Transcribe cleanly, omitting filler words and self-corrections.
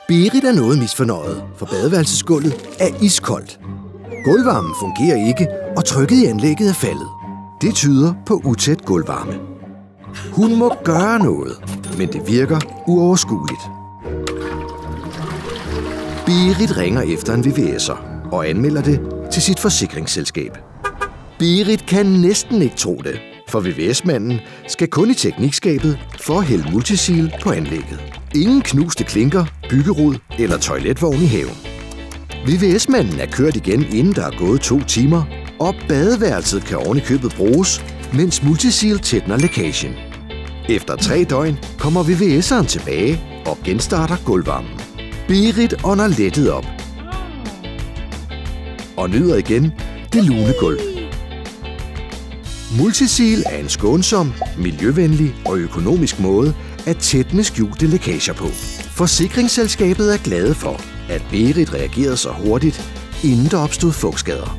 Berit er noget misfornøjet, for badeværelsesgulvet er iskoldt. Gulvvarmen fungerer ikke, og trykket i anlægget er faldet. Det tyder på utæt gulvvarme. Hun må gøre noget, men det virker uoverskueligt. Berit ringer efter en VVS'er og anmelder det til sit forsikringsselskab. Berit kan næsten ikke tro det, for VVS-manden skal kun i teknikskabet for at hælde multisil på anlægget. Ingen knuste klinker, byggerod eller toiletvogn i haven. VVS-manden er kørt igen, inden der er gået 2 timer, og badeværelset kan oven i købet bruges, mens multisil tætner lækagen. Efter 3 døgn kommer VVS'eren tilbage og genstarter gulvvarmen. Berit ånder lettet op og nyder igen det lune gulv. Multisil er en skånsom, miljøvenlig og økonomisk måde at tætne skjulte lækager på. Forsikringsselskabet er glade for, at Berit reagerede så hurtigt, inden der opstod fugtskader.